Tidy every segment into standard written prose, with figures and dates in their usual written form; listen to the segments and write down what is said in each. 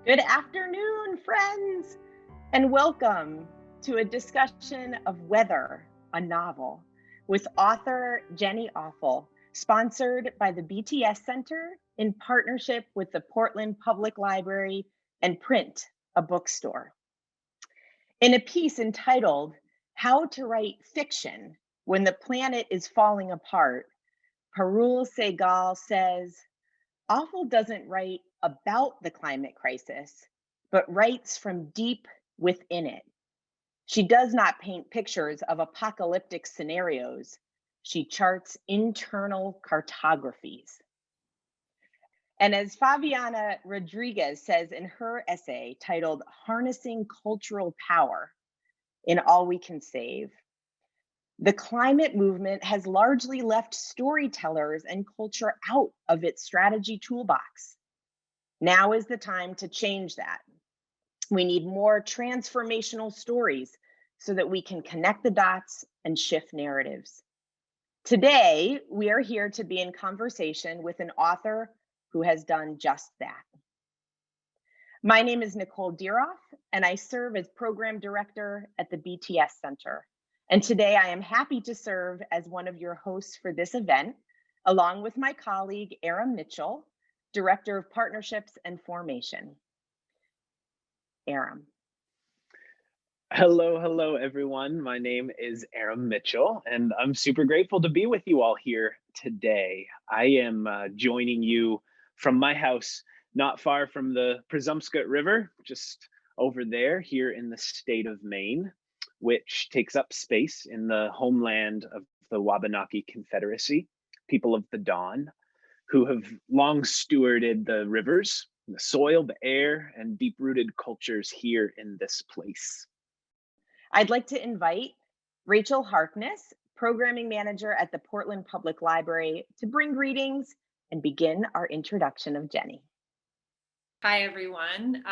Good afternoon, friends, and welcome to a discussion of Weather, a Novel, with author Jenny Offill, sponsored by the BTS Center in partnership with the Portland Public Library and Print, a bookstore. In a piece entitled, How to Write Fiction When the Planet is Falling Apart, Parul Sehgal says, Offill doesn't write about the climate crisis, but writes from deep within it. She does not paint pictures of apocalyptic scenarios. She charts internal cartographies. And as Fabiana Rodriguez says in her essay titled Harnessing Cultural Power in All We Can Save, the climate movement has largely left storytellers and culture out of its strategy toolbox. Now is the time to change that. We need more transformational stories so that we can connect the dots and shift narratives. Today, we are here to be in conversation with an author who has done just that. My name is Nicole Dieroff, and I serve as Program Director at the BTS Center. And today I am happy to serve as one of your hosts for this event, along with my colleague, Aram Mitchell, Director of Partnerships and Formation. Aram. Hello, everyone. My name is Aram Mitchell, and I'm super grateful to be with you all here today. I am joining you from my house, not far from the Presumpscot River, just over there here in the state of Maine, which takes up space in the homeland of the Wabanaki Confederacy, people of the Dawn, who have long stewarded the rivers, the soil, the air, and deep-rooted cultures here in this place. I'd like to invite Rachel Harkness, Programming Manager at the Portland Public Library, to bring greetings and begin our introduction of Jenny. Hi, everyone.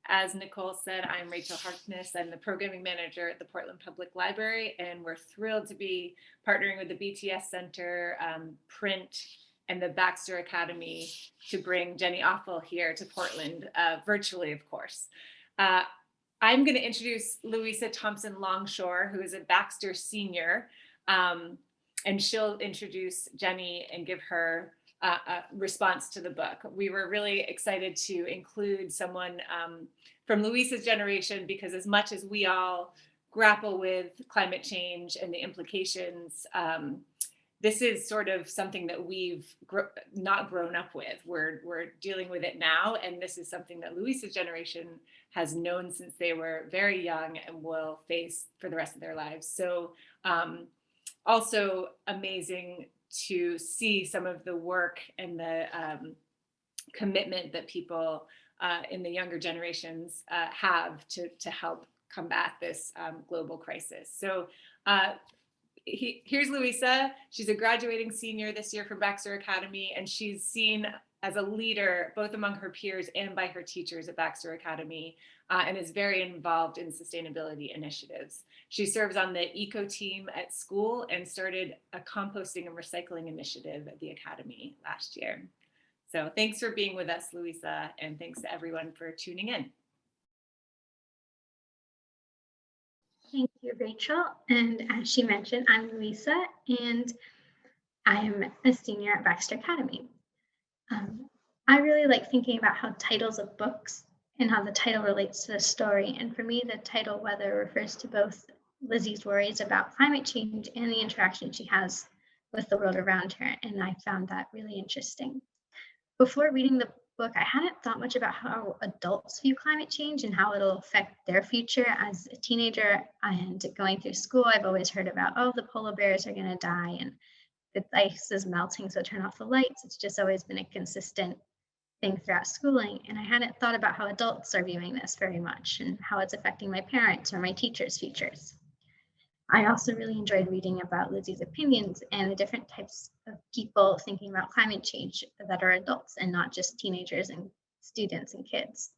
As Nicole said, I'm Rachel Harkness. I'm the Programming Manager at the Portland Public Library, and we're thrilled to be partnering with the BTS Center, Print, and the Baxter Academy to bring Jenny Offill here to Portland, virtually, of course. I'm going to introduce Louisa Thompson Longshore, who is a Baxter senior, and she'll introduce Jenny and give her a response to the book. We were really excited to include someone from Louisa's generation, because as much as we all grapple with climate change and the implications, this is sort of something that we've not grown up with. We're dealing with it now, and this is something that Louisa's generation has known since they were very young and will face for the rest of their lives. So also amazing to see some of the work and the commitment that people in the younger generations have to help combat this global crisis. So here's Louisa. She's a graduating senior this year from Baxter Academy, and she's seen as a leader both among her peers and by her teachers at Baxter Academy, and is very involved in sustainability initiatives. She serves on the eco team at school and started a composting and recycling initiative at the Academy last year. So thanks for being with us, Louisa, and thanks to everyone for tuning in. Thank you, Rachel. And as she mentioned, I'm Louisa, and I am a senior at Baxter Academy. I really like thinking about how titles of books and how the title relates to the story. And for me, the title Weather refers to both Lizzie's worries about climate change and the interaction she has with the world around her. And I found that really interesting. Before reading the book, I hadn't thought much about how adults view climate change and how it'll affect their future. As a teenager and going through school, I've always heard about, oh, the polar bears are going to die and the ice is melting, so turn off the lights. It's just always been a consistent thing throughout schooling. And I hadn't thought about how adults are viewing this very much and how it's affecting my parents or my teachers' futures. I also really enjoyed reading about Lizzie's opinions and the different types of people thinking about climate change that are adults and not just teenagers and students and kids.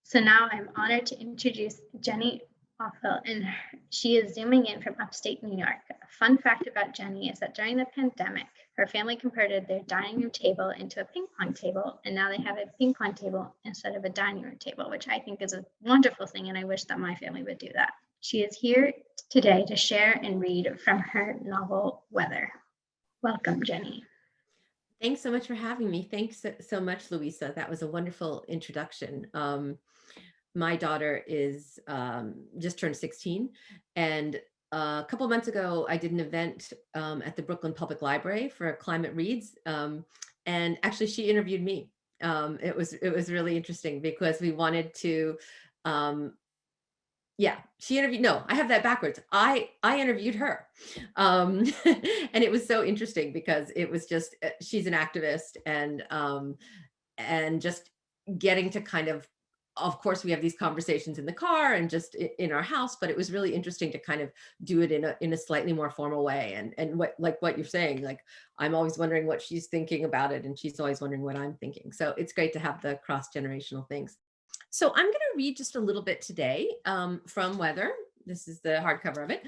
So now I'm honored to introduce Jenny Offill, and she is zooming in from upstate New York. A fun fact about Jenny is that during the pandemic, her family converted their dining room table into a ping pong table, and now they have a ping pong table instead of a dining room table, which I think is a wonderful thing, and I wish that my family would do that. She is here today to share and read from her novel, Weather. Welcome, Jenny. Thanks so much for having me. Thanks so much, Louisa. That was a wonderful introduction. My daughter is just turned 16, and a couple of months ago, I did an event at the Brooklyn Public Library for Climate Reads, and actually she interviewed me. It was really interesting because we wanted to, she interviewed, no, I have that backwards. I interviewed her. And it was so interesting because it was just, she's an activist, and just getting to kind of course we have these conversations in the car and just in our house, but it was really interesting to kind of do it in a slightly more formal way. And what you're saying, like, I'm always wondering what she's thinking about it, and she's always wondering what I'm thinking. So it's great to have the cross-generational things. So I'm going to read just a little bit today from Weather. This is the hardcover of it.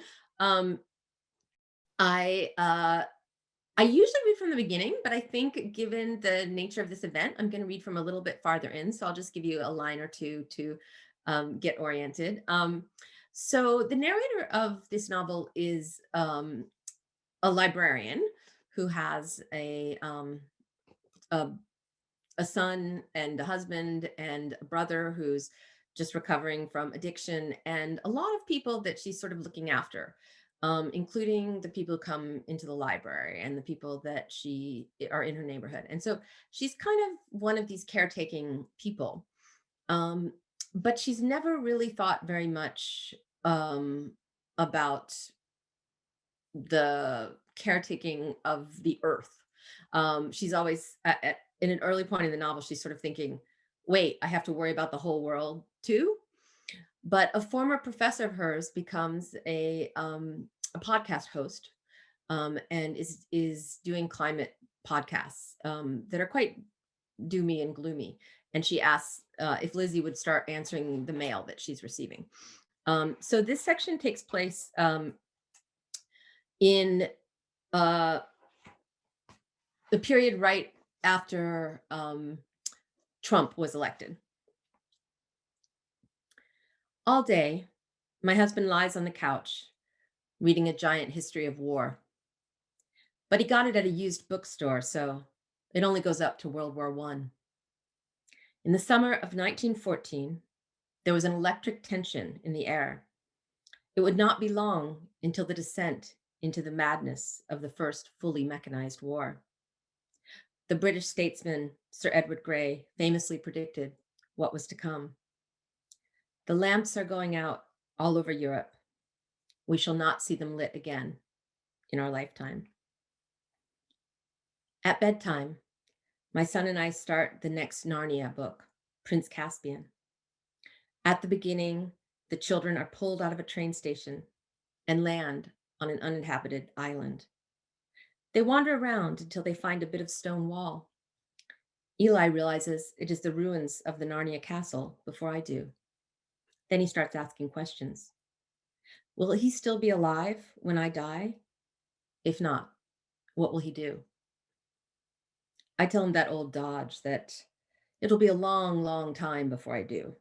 I usually read from the beginning, but I think given the nature of this event, I'm going to read from a little bit farther in. So I'll just give you a line or two to get oriented. So the narrator of this novel is a librarian who has a son and a husband and a brother who's just recovering from addiction, and a lot of people that she's sort of looking after, including the people who come into the library and the people that are in her neighborhood. And so she's kind of one of these caretaking people, but she's never really thought very much about the caretaking of the earth. She's always in an early point in the novel, she's sort of thinking, wait, I have to worry about the whole world too. But a former professor of hers becomes a podcast host, and is doing climate podcasts that are quite doomy and gloomy. And she asks if Lizzie would start answering the mail that she's receiving. So this section takes place in the period right after Trump was elected. All day, my husband lies on the couch, reading a giant history of war. But he got it at a used bookstore, so it only goes up to World War I. In the summer of 1914, there was an electric tension in the air. It would not be long until the descent into the madness of the first fully mechanized war. The British statesman, Sir Edward Grey, famously predicted what was to come. The lamps are going out all over Europe. We shall not see them lit again in our lifetime. At bedtime, my son and I start the next Narnia book, Prince Caspian. At the beginning, the children are pulled out of a train station and land on an uninhabited island. They wander around until they find a bit of stone wall. Eli realizes it is the ruins of the Narnia castle before I do. Then he starts asking questions. Will he still be alive when I die? If not, what will he do? I tell him that old dodge that it'll be a long, long time before I do,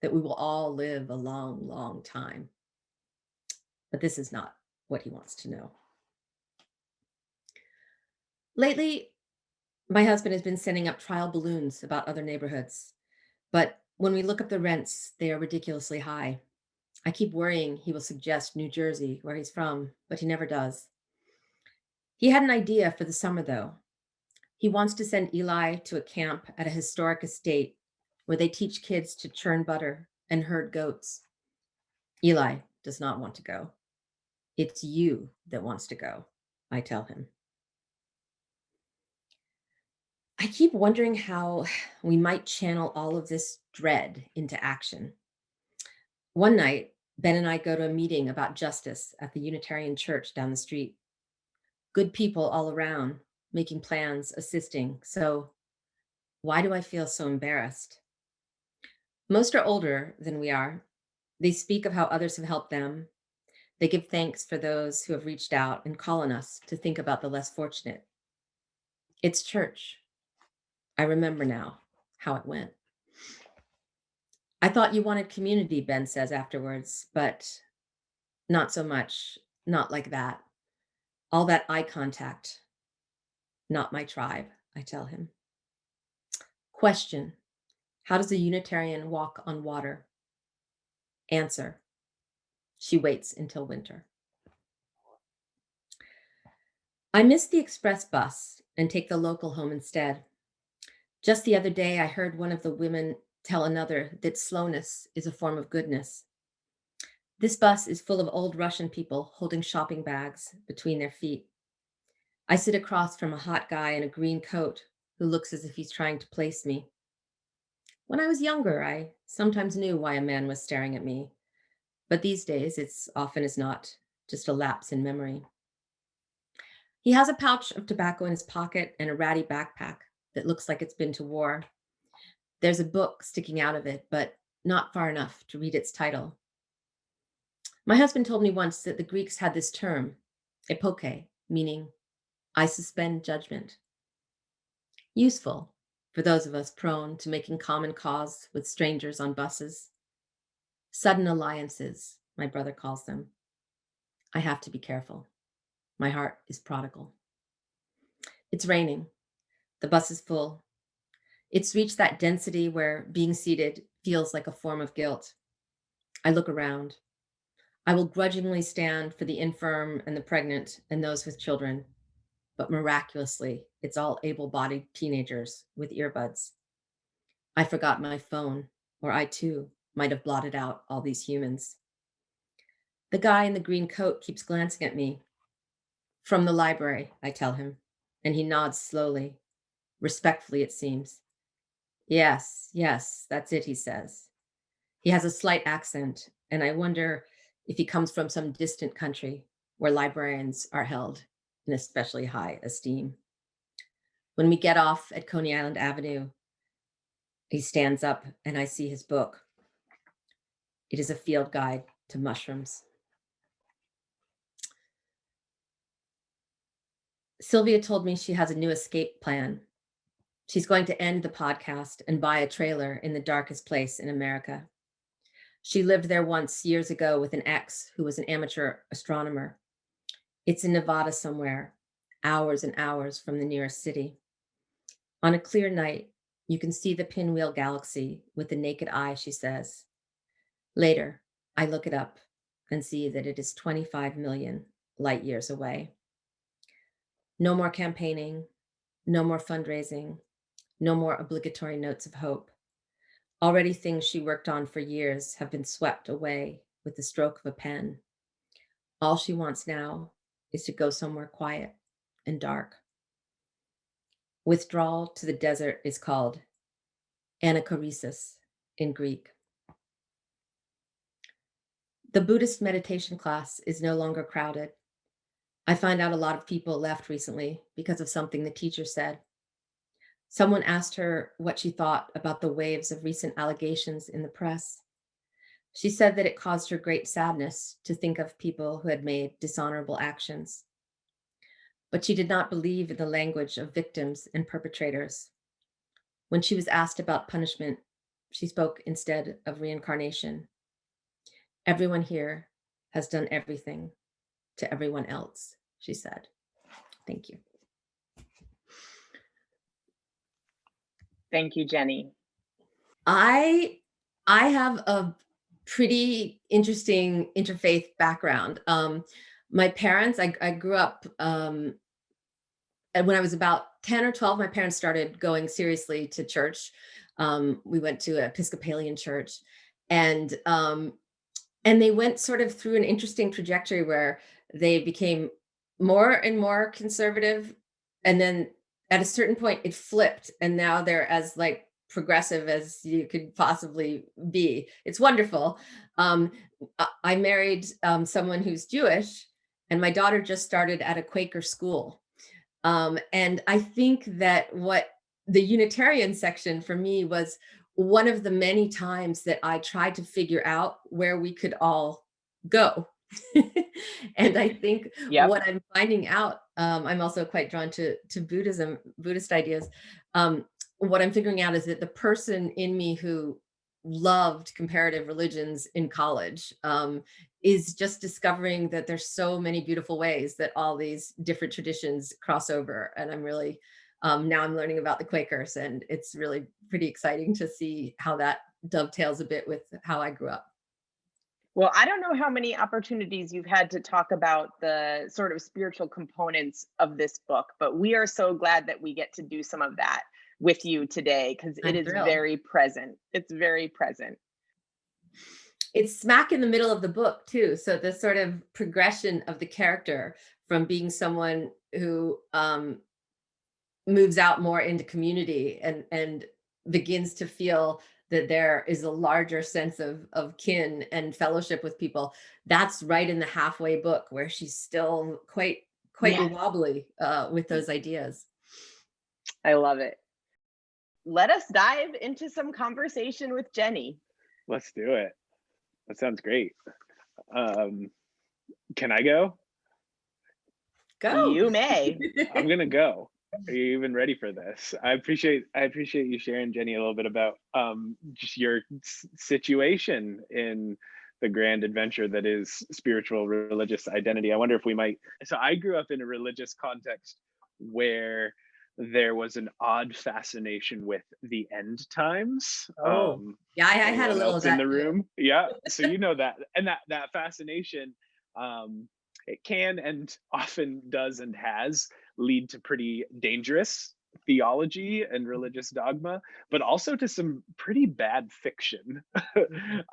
that we will all live a long, long time. But this is not what he wants to know. Lately, my husband has been sending up trial balloons about other neighborhoods, but when we look up the rents, they are ridiculously high. I keep worrying he will suggest New Jersey, where he's from, but he never does. He had an idea for the summer, though. He wants to send Eli to a camp at a historic estate where they teach kids to churn butter and herd goats. Eli does not want to go. It's you that wants to go, I tell him. I keep wondering how we might channel all of this dread into action. One night, Ben and I go to a meeting about justice at the Unitarian Church down the street. Good people all around, making plans, assisting. So why do I feel so embarrassed? Most are older than we are, They speak of how others have helped them. They give thanks for those who have reached out and call on us to think about the less fortunate. It's church. I remember now how it went. I thought you wanted community, Ben says afterwards, but not so much, not like that. All that eye contact, not my tribe, I tell him. Question: how does a Unitarian walk on water? Answer: she waits until winter. I miss the express bus and take the local home instead. Just the other day, I heard one of the women tell another that slowness is a form of goodness. This bus is full of old Russian people holding shopping bags between their feet. I sit across from a hot guy in a green coat who looks as if he's trying to place me. When I was younger, I sometimes knew why a man was staring at me, but these days it's often as not just a lapse in memory. He has a pouch of tobacco in his pocket and a ratty backpack that looks like it's been to war. There's a book sticking out of it, but not far enough to read its title. My husband told me once that the Greeks had this term, epoche, meaning I suspend judgment. Useful for those of us prone to making common cause with strangers on buses. Sudden alliances, my brother calls them. I have to be careful. My heart is prodigal. It's raining. The bus is full. It's reached that density where being seated feels like a form of guilt. I look around. I will grudgingly stand for the infirm and the pregnant and those with children, but miraculously, it's all able-bodied teenagers with earbuds. I forgot my phone, or I too might have blotted out all these humans. The guy in the green coat keeps glancing at me. From the library, I tell him, and he nods slowly, respectfully it seems. Yes, that's it, he says. He has a slight accent, and I wonder if he comes from some distant country where librarians are held in especially high esteem. When we get off at Coney Island Avenue, he stands up and I see his book. It is a field guide to mushrooms. Sylvia told me she has a new escape plan. She's going to end the podcast and buy a trailer in the darkest place in America. She lived there once years ago with an ex who was an amateur astronomer. It's in Nevada somewhere, hours and hours from the nearest city. On a clear night, you can see the pinwheel galaxy with the naked eye, she says. Later, I look it up and see that it is 25 million light years away. No more campaigning, no more fundraising, no more obligatory notes of hope. Already things she worked on for years have been swept away with the stroke of a pen. All she wants now is to go somewhere quiet and dark. Withdrawal to the desert is called anachoresis in Greek. The Buddhist meditation class is no longer crowded. I find out a lot of people left recently because of something the teacher said. Someone asked her what she thought about the waves of recent allegations in the press. She said that it caused her great sadness to think of people who had made dishonorable actions. But she did not believe in the language of victims and perpetrators. When she was asked about punishment, she spoke instead of reincarnation. Everyone here has done everything to everyone else, she said. Thank you. Thank you, Jenny. I have a pretty interesting interfaith background. My parents, I grew up, and when I was about 10 or 12, my parents started going seriously to church. We went to an Episcopalian church, and they went sort of through an interesting trajectory where they became more and more conservative. And then at a certain point it flipped, and now they're as like progressive as you could possibly be. It's wonderful. I married someone who's Jewish, and my daughter just started at a Quaker school. And I think that what the Unitarian section for me was one of the many times that I tried to figure out where we could all go. And I think Yep. what I'm finding out, I'm also quite drawn to Buddhism, Buddhist ideas. What I'm figuring out is that the person in me who loved comparative religions in college is just discovering that there's so many beautiful ways that all these different traditions cross over. And I'm really, now I'm learning about the Quakers, and it's really pretty exciting to see how that dovetails a bit with how I grew up. Well, I don't know how many opportunities you've had to talk about the sort of spiritual components of this book, but we are so glad that we get to do some of that with you today, because it I'm is thrilled. very present. It's very present. It's smack in the middle of the book too. So the sort of progression of the character from being someone who moves out more into community and begins to feel that there is a larger sense of kin and fellowship with people. That's right in the halfway book, where she's still quite Yes. wobbly with those ideas. I love it. Let us dive into some conversation with Jenny. Let's do it. That sounds great. Can I go? Go. You may. I'm gonna go. Are you even ready for this? I appreciate you sharing, Jenny, a little bit about just your situation in the grand adventure that is spiritual religious identity. I wonder if we might. So I grew up in a religious context where there was an odd fascination with the end times. Yeah, I had a little of that in the too. room. Yeah, so you know that, and that fascination, it can and often does and has lead to pretty dangerous theology and religious dogma, but also to some pretty bad fiction.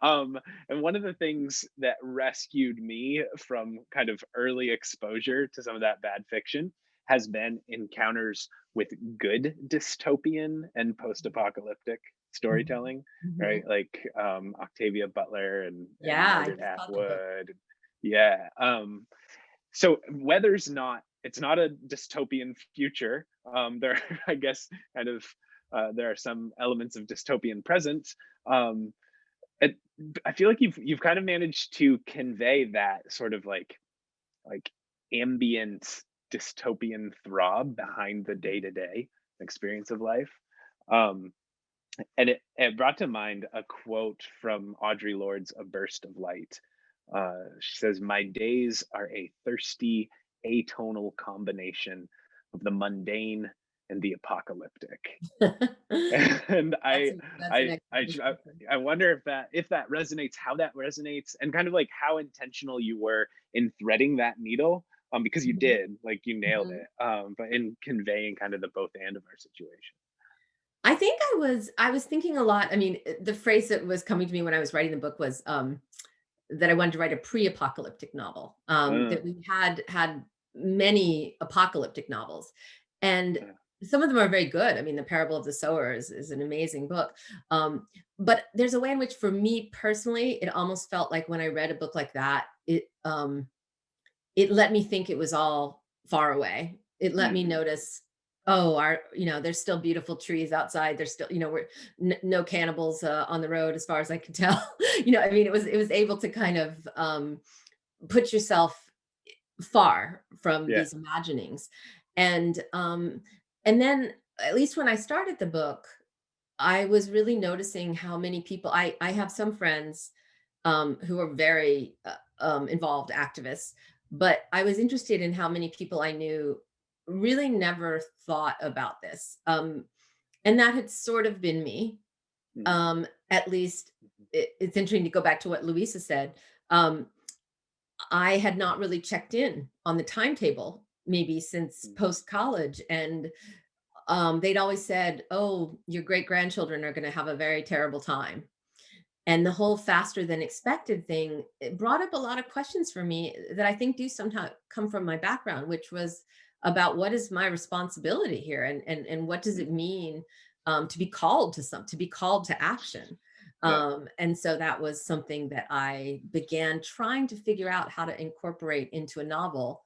And one of the things that rescued me from kind of early exposure to some of that bad fiction has been encounters with good dystopian and post-apocalyptic storytelling, right? Like Octavia Butler and Margaret Atwood. Yeah. So weather's not, it's not a dystopian future. There, I guess, kind of, there are some elements of dystopian present. I feel like you've kind of managed to convey that sort of like ambient dystopian throb behind the day-to-day experience of life. And it brought to mind a quote from Audre Lorde's A Burst of Light. She says, "My days are a thirsty, atonal combination of the mundane and the apocalyptic." And I wonder if that resonates, how that resonates, and kind of like how intentional you were in threading that needle, because you did, like you nailed it, but in conveying kind of the both and of our situation. I think I was thinking a lot. I mean, the phrase that was coming to me when I was writing the book was that I wanted to write a pre-apocalyptic novel. That we had many apocalyptic novels, and some of them are very good. I mean, The Parable of the Sower is an amazing book. But there's a way in which, for me personally, it almost felt like when I read a book like that, it let me think it was all far away. It let me notice, oh, there's still beautiful trees outside. There's still, we're no cannibals on the road, as far as I can tell. I mean, it was able to kind of put yourself far from these imaginings. And then, at least when I started the book, I was really noticing how many people, I have some friends who are very involved activists, but I was interested in how many people I knew really never thought about this. And that had sort of been me. At least it's interesting to go back to what Louisa said. I had not really checked in on the timetable, maybe since post-college. And they'd always said, oh, your great-grandchildren are going to have a very terrible time. And the whole faster than expected thing, it brought up a lot of questions for me that I think do sometimes come from my background, which was about what is my responsibility here, and what does it mean to be called to action. And so that was something that I began trying to figure out how to incorporate into a novel.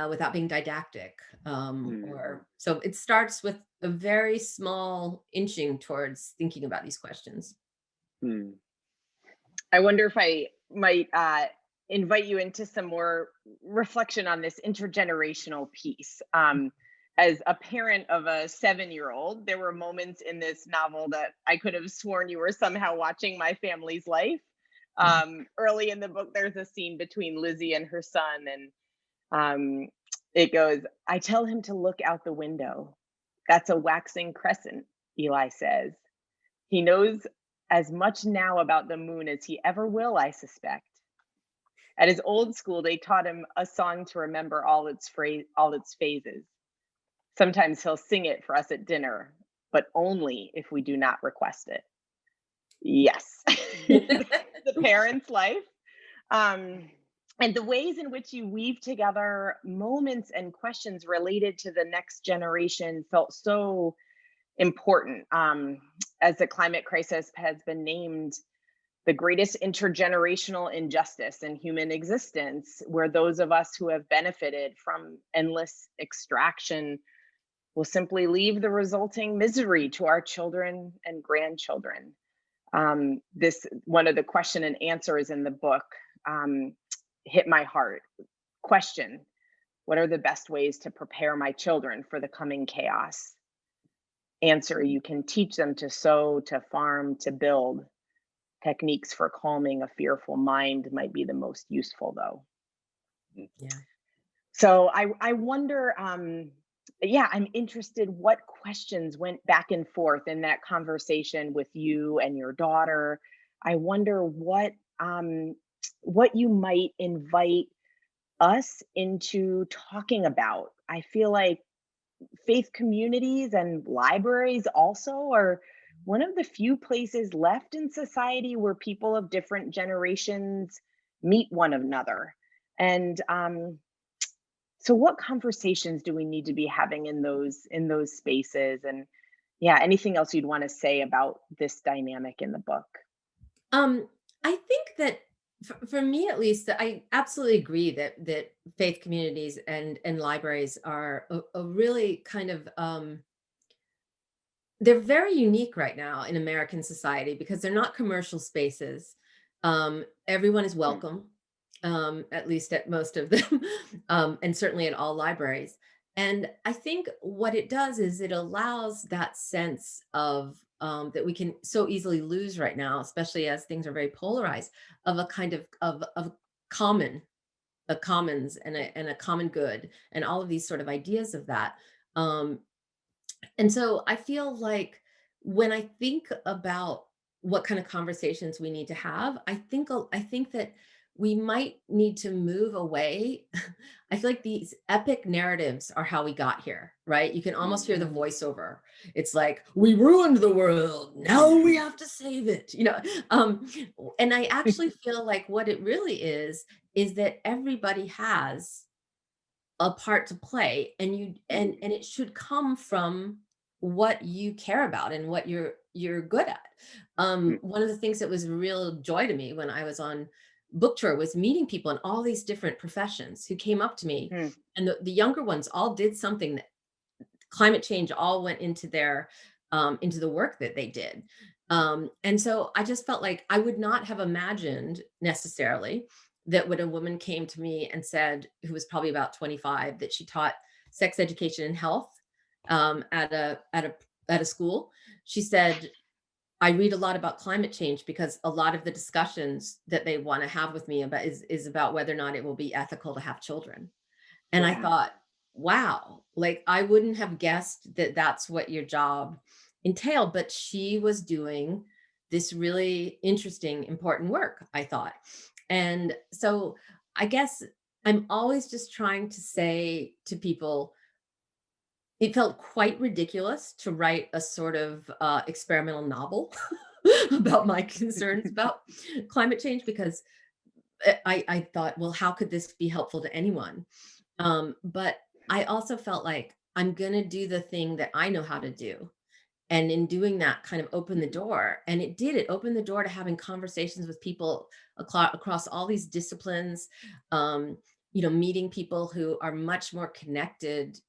without being didactic. Mm. Or so it starts with a very small inching towards thinking about these questions. Mm. I wonder if I might invite you into some more reflection on this intergenerational piece. As a parent of a 7-year-old, there were moments in this novel that I could have sworn you were somehow watching my family's life. Early in the book, there's a scene between Lizzie and her son, and it goes, "I tell him to look out the window. That's a waxing crescent," Eli says. "He knows as much now about the moon as he ever will, I suspect." At his old school, they taught him a song to remember all its phases. Sometimes he'll sing it for us at dinner, but only if we do not request it. Yes, the parent's life. And the ways in which you weave together moments and questions related to the next generation felt so important. As the climate crisis has been named the greatest intergenerational injustice in human existence, where those of us who have benefited from endless extraction will simply leave the resulting misery to our children and grandchildren. This one of the question and answers in the book hit my heart. Question: what are the best ways to prepare my children for the coming chaos? Answer: you can teach them to sow, to farm, to build. Techniques for calming a fearful mind might be the most useful, though. Yeah. So I wonder, yeah, I'm interested what questions went back and forth in that conversation with you and your daughter. I wonder what you might invite us into talking about. I feel like faith communities and libraries also are one of the few places left in society where people of different generations meet one another. And so what conversations do we need to be having in those spaces? And yeah, anything else you'd want to say about this dynamic in the book? I think that for me at least, that I absolutely agree that faith communities and libraries are a really kind of they're very unique right now in American society because they're not commercial spaces. Everyone is welcome, at least at most of them, and certainly at all libraries. And I think what it does is it allows that sense of that we can so easily lose right now, especially as things are very polarized, of a kind of common, a commons and a common good, and all of these sort of ideas of that. Um, and so I feel like when I think about what kind of conversations we need to have, I think that we might need to move away. I feel like these epic narratives are how we got here, right? You can almost hear the voiceover. It's like, we ruined the world. Now we have to save it, and I actually feel like what it really is that everybody has a part to play, and and it should come from what you care about and what you're good at. One of the things that was a real joy to me when I was on book tour was meeting people in all these different professions who came up to me, Mm. and the younger ones all did something that climate change all went into their into the work that they did. And so I just felt like I would not have imagined necessarily that when a woman came to me and said, who was probably about 25, that she taught sex education and health at a school. She said, I read a lot about climate change because a lot of the discussions that they want to have with me about is about whether or not it will be ethical to have children. And I Yeah. thought, wow, like I wouldn't have guessed that that's what your job entailed, but she was doing this really interesting, important work, I thought. And so I guess I'm always just trying to say to people, it felt quite ridiculous to write a sort of experimental novel about my concerns about climate change because I thought, well, how could this be helpful to anyone? But I also felt like I'm going to do the thing that I know how to do. And in doing that, kind of open the door. And it did, it opened the door to having conversations with people across all these disciplines. Um, meeting people who are much more connected,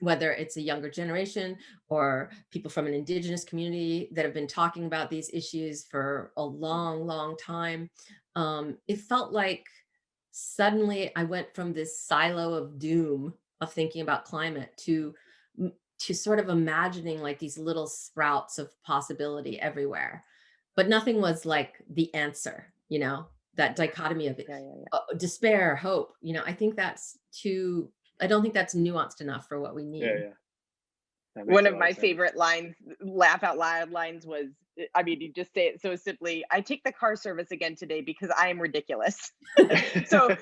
whether it's a younger generation or people from an indigenous community that have been talking about these issues for a long, long time. It felt like suddenly I went from this silo of doom of thinking about climate to sort of imagining like these little sprouts of possibility everywhere. But nothing was like the answer, that dichotomy of it, Yeah, despair, hope. I think that's I don't think that's nuanced enough for what we need. Yeah. That makes One a of lot my sense. favorite lines, laugh out loud lines, was, I mean, you just say it so simply, I take the car service again today because I am ridiculous. So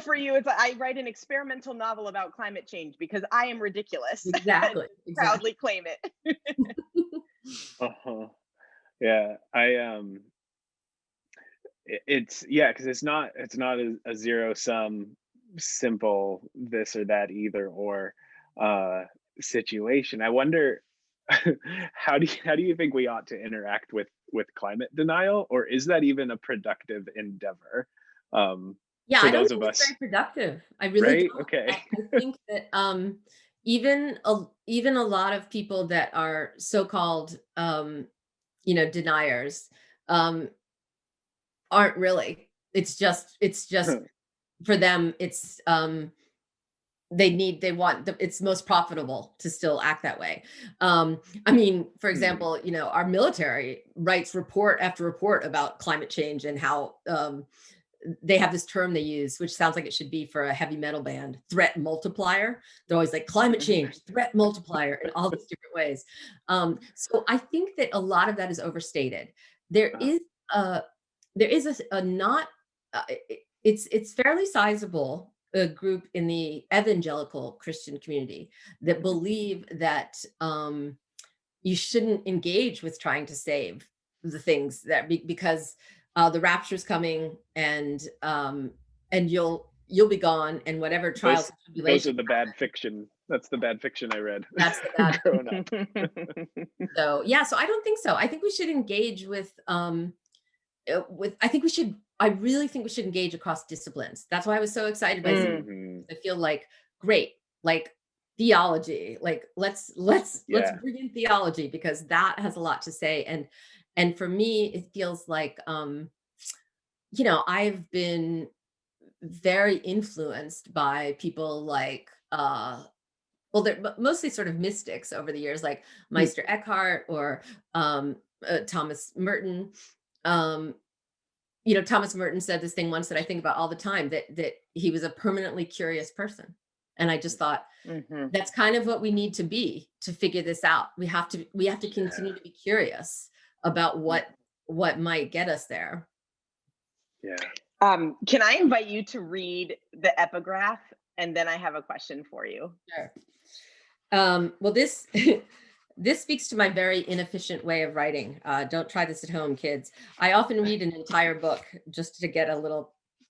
for you, it's I write an experimental novel about climate change because I am ridiculous. Exactly. Proudly claim it. Uh-huh. Yeah, it's because it's not a zero sum simple this or that either or situation. I wonder how do you think we ought to interact with climate denial, or is that even a productive endeavor? Yeah, For I don't those of think it's us, very productive. I really right? don't. Okay. I think that even a lot of people that are so-called deniers um aren't really. It's just for them, it's it's most profitable to still act that way. I mean, for Hmm. example, our military writes report after report about climate change and how they have this term they use, which sounds like it should be for a heavy metal band, threat multiplier. They're always like climate change, threat multiplier in all these different ways. So I think that a lot of that is overstated. There Uh, is a there is a not it's fairly sizable a group in the evangelical Christian community that believe that you shouldn't engage with trying to save the things because the rapture's coming and you'll be gone, and whatever trials those and those are tribulations the bad fiction. That's the bad fiction I read that's the bad. growing up. So yeah, so I don't think so. I think we should engage with I think we should I really think we should engage across disciplines. That's why I was so excited by Hmm. I feel like great, like theology, like let's Yeah. bring in theology because that has a lot to say. And for me it feels like I've been very influenced by people like well, they're mostly sort of mystics over the years, like Meister Eckhart or Thomas Merton. Um, Thomas Merton said this thing once that I think about all the time, that he was a permanently curious person. And I just thought Mhm. that's kind of what we need to be to figure this out. We have to continue to be curious about what might get us there. Yeah. Can I invite you to read the epigraph, and then I have a question for you? Sure. Well, this this speaks to my very inefficient way of writing. Don't try this at home, kids. I often read an entire book just to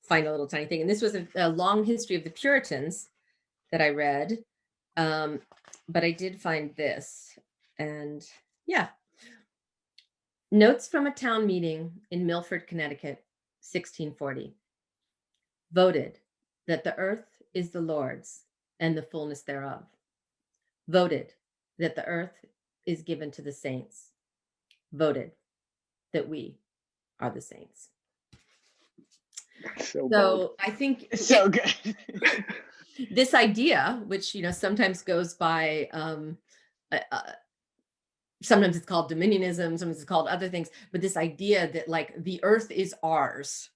find a little tiny thing. And this was a long history of the Puritans that I read. But I did find this. And yeah. Notes from a town meeting in Milford, Connecticut, 1640. Voted that the earth is the Lord's and the fullness thereof. Voted that the earth is given to the saints. Voted that we are the saints. So bold. So I think So good. this idea, which sometimes goes by, sometimes it's called Dominionism, sometimes it's called other things, but this idea that like the earth is ours.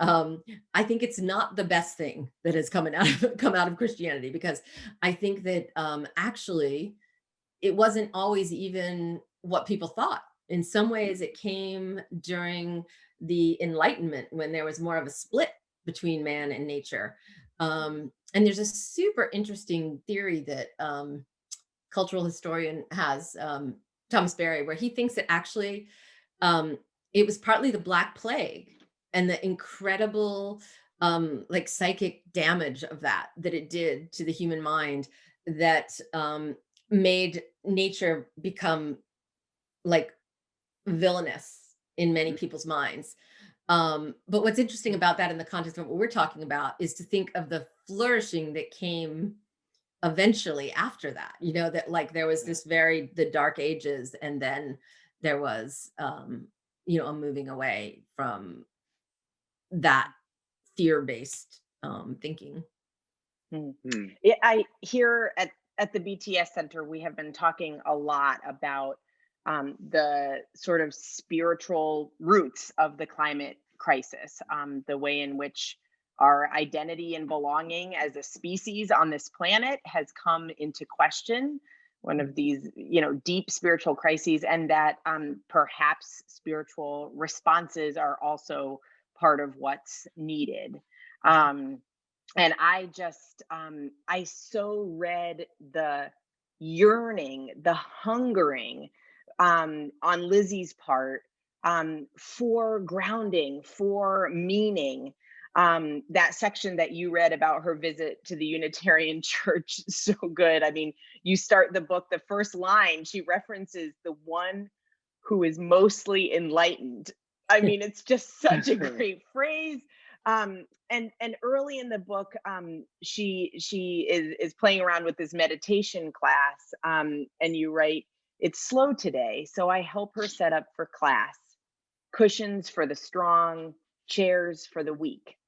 I think it's not the best thing that has come out of Christianity, because I think that actually it wasn't always even what people thought. In some ways, it came during the Enlightenment when there was more of a split between man and nature. And there's a super interesting theory that cultural historian has, Thomas Berry, where he thinks that actually it was partly the Black Plague and the incredible like psychic damage of that it did to the human mind that made nature become like villainous in many people's minds. But what's interesting about that in the context of what we're talking about is to think of the flourishing that came eventually after that, that like there was the dark ages, and then there was, a moving away from that fear-based thinking. Yeah, I here at the BTS Center, we have been talking a lot about the sort of spiritual roots of the climate crisis, the way in which our identity and belonging as a species on this planet has come into question. One of these, deep spiritual crises, and that perhaps spiritual responses are also part of what's needed. And I just, I so read the yearning, the hungering on Lizzie's part for grounding, for meaning. That section that you read about her visit to the Unitarian Church, so good. I mean, you start the book, the first line, she references the one who is mostly enlightened. I mean, it's just such a great phrase. And early in the book, she is playing around with this meditation class, and you write, "It's slow today, so I help her set up for class. Cushions for the strong, chairs for the weak.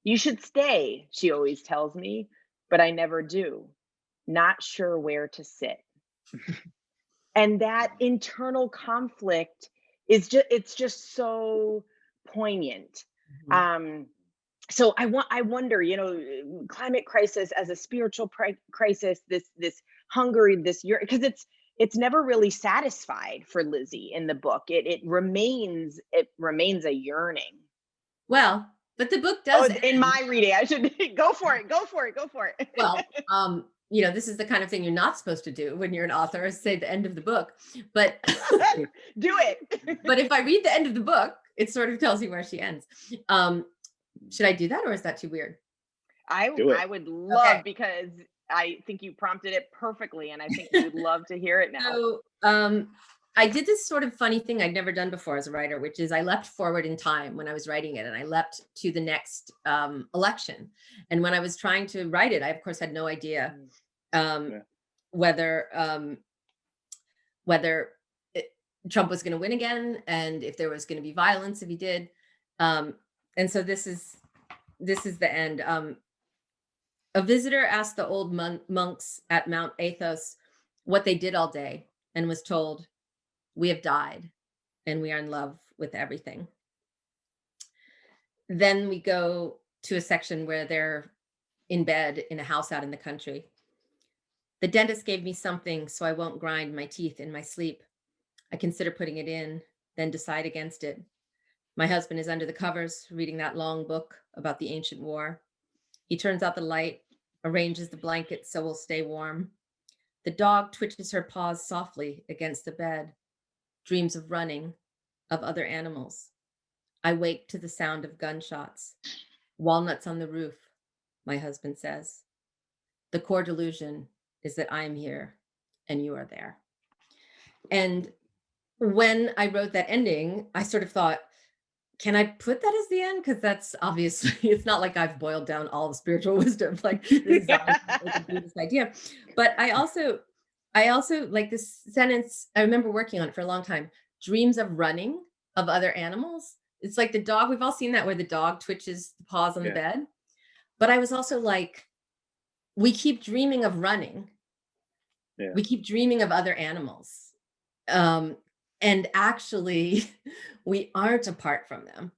You should stay," she always tells me, "but I never do. Not sure where to sit." And that internal conflict is it's just so poignant. So I wonder, climate crisis as a spiritual crisis, this hunger, this year, because it's never really satisfied for Lizzie in the book. It remains a yearning. Well, but the book does in my reading, I should go for it. Well, this is the kind of thing you're not supposed to do when you're an author, is say the end of the book. But do it. But if I read the end of the book, it sort of tells you where she ends. Should I do that, or is that too weird? I would love, because I think you prompted it perfectly, and I think we would love to hear it now. So I did this sort of funny thing I'd never done before as a writer, which is I leapt forward in time when I was writing it, and I leapt to the next election. And when I was trying to write it, I of course had no idea whether Trump was going to win again, and if there was going to be violence if he did. And so this is the end. A visitor asked the old monks at Mount Athos what they did all day, and was told, "We have died, and we are in love with everything." Then we go to a section where they're in bed in a house out in the country. "The dentist gave me something so I won't grind my teeth in my sleep. I consider putting it in, then decide against it. My husband is under the covers, reading that long book about the ancient war. He turns out the light, arranges the blanket so we'll stay warm. The dog twitches her paws softly against the bed, dreams of running, of other animals. I wake to the sound of gunshots. Walnuts on the roof, my husband says. The core delusion is that I'm here and you are there." And when I wrote that ending, I sort of thought, can I put that as the end? Because that's obviously, it's not like I've boiled down all the spiritual wisdom. Like, this is obviously a Buddhist idea. But I also like this sentence, I remember working on it for a long time, dreams of running, of other animals. It's like the dog, we've all seen that where the dog twitches the paws on the bed. But I was also like, we keep dreaming of running. We keep dreaming of other animals. And actually, we aren't apart from them.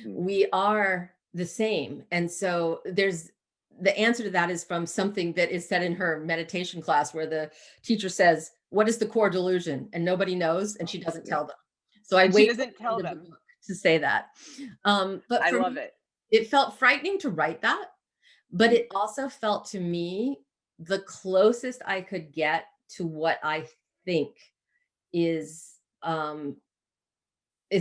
We are the same. And so the answer to that is from something that is said in her meditation class, where the teacher says, "What is the core delusion?" And nobody knows, and she doesn't tell them. So I wait to say that. But I love it. It felt frightening to write that, but it also felt to me the closest I could get to what I think is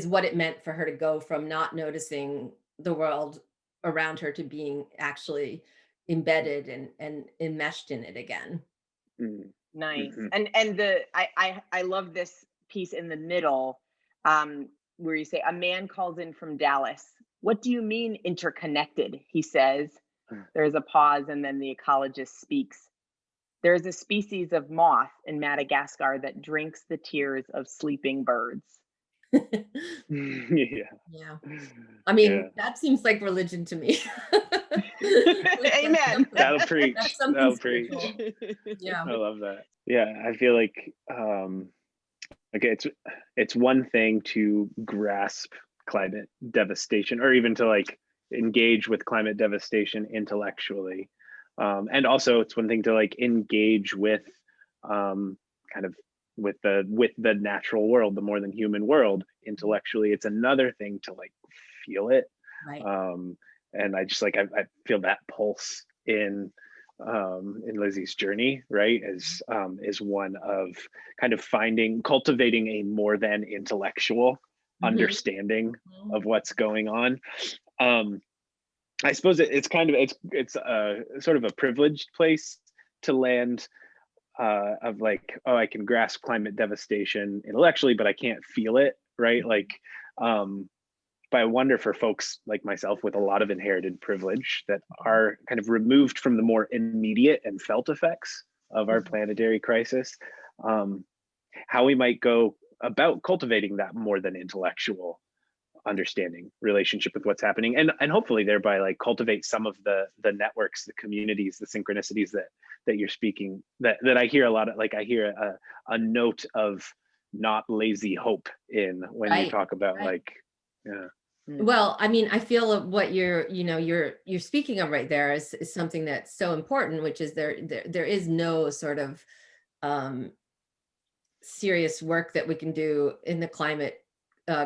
what it meant for her to go from not noticing the world around her to being actually embedded and enmeshed in it again. Nice. And I love this piece in the middle, where you say, "A man calls in from Dallas. What do you mean interconnected? He says. There's a pause, and then the ecologist speaks. There's a species of moth in Madagascar that drinks the tears of sleeping birds. Yeah. Yeah. I mean, Yeah. that seems like religion to me. Amen. That'll preach. That's something That'll preach. spiritual. Yeah. I love that. Yeah, I feel like it's one thing to grasp climate devastation, or even to like engage with climate devastation intellectually, and also it's one thing to like engage with kind of with the natural world, the more than human world, intellectually. It's another thing to like feel it. Right. And I just like I feel that pulse in Lizzie's journey, right, is one of kind of cultivating a more than intellectual understanding of what's going on. I suppose it's sort of a privileged place to land, of like, oh, I can grasp climate devastation intellectually, but I can't feel it, right? Like, but I wonder for folks like myself with a lot of inherited privilege that are kind of removed from the more immediate and felt effects of our planetary crisis, how we might go about cultivating that more than intellectual understanding relationship with what's happening, and hopefully thereby like cultivate some of the networks, the communities, the synchronicities that you're speaking, that I hear a lot of. Like I hear a note of not lazy hope in when you talk about like, yeah. Well, I mean, I feel what you're speaking of right there is something that's so important, which is there is no sort of serious work that we can do in the climate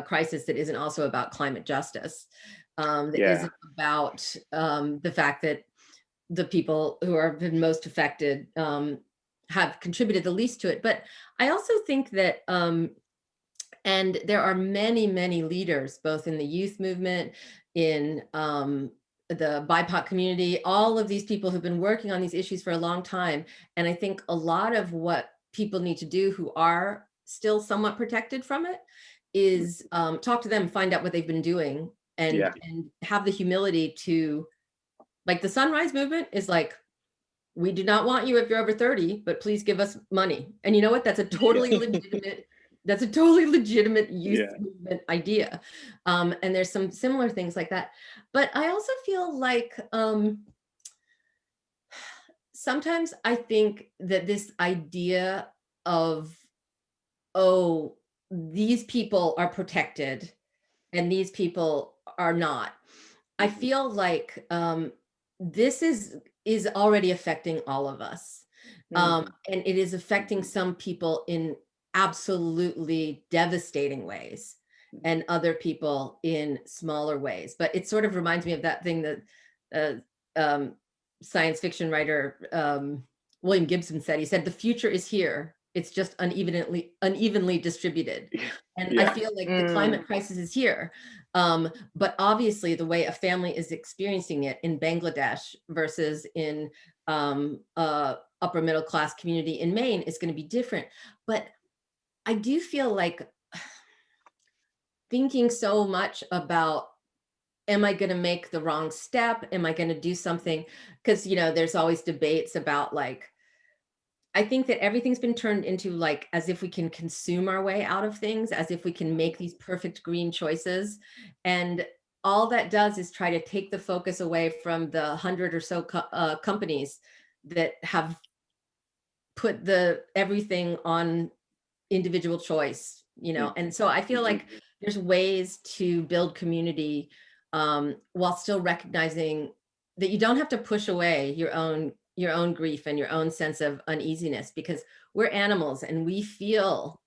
crisis that isn't also about climate justice, that isn't about the fact that the people who have been most affected have contributed the least to it. But I also think that and there are many, many leaders, both in the youth movement, in the BIPOC community, all of these people who've been working on these issues for a long time. And I think a lot of what people need to do who are still somewhat protected from it is talk to them, find out what they've been doing, and have the humility to, like the Sunrise Movement is like, we do not want you if you're over 30, but please give us money. And you know what? That's a totally legitimate. That's a totally legitimate youth movement idea. And there's some similar things like that. But I also feel like sometimes I think that this idea of, oh, these people are protected and these people are not. I feel like this is already affecting all of us. And it is affecting some people in absolutely devastating ways and other people in smaller ways. But it sort of reminds me of that thing that science fiction writer William Gibson said. He said, the future is here. It's just unevenly distributed. And I feel like the climate crisis is here. But obviously the way a family is experiencing it in Bangladesh versus in upper middle class community in Maine is going to be different. But I do feel like thinking so much about, am I going to make the wrong step? Am I going to do something? Because, there's always debates about like, I think that everything's been turned into like, as if we can consume our way out of things, as if we can make these perfect green choices. And all that does is try to take the focus away from the 100 or so companies that have put everything on individual choice, and so I feel like there's ways to build community while still recognizing that you don't have to push away your own grief and your own sense of uneasiness, because we're animals and we feel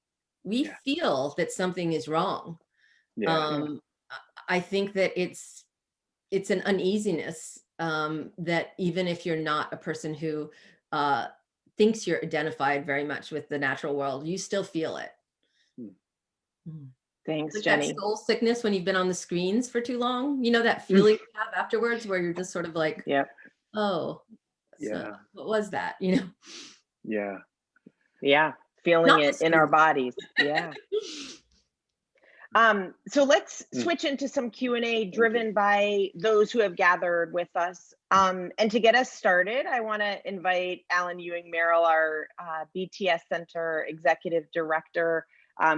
that something is wrong. I think that it's an uneasiness that even if you're not a person who thinks you're identified very much with the natural world, you still feel it. Thanks, like Jenny. That soul sickness when you've been on the screens for too long, that feeling you have afterwards where you're just sort of like, oh, so what was that? Feeling it in our bodies. So let's switch into some Q&A driven by those who have gathered with us. And to get us started, I want to invite Alan Ewing Merrill, our BTS Center Executive Director,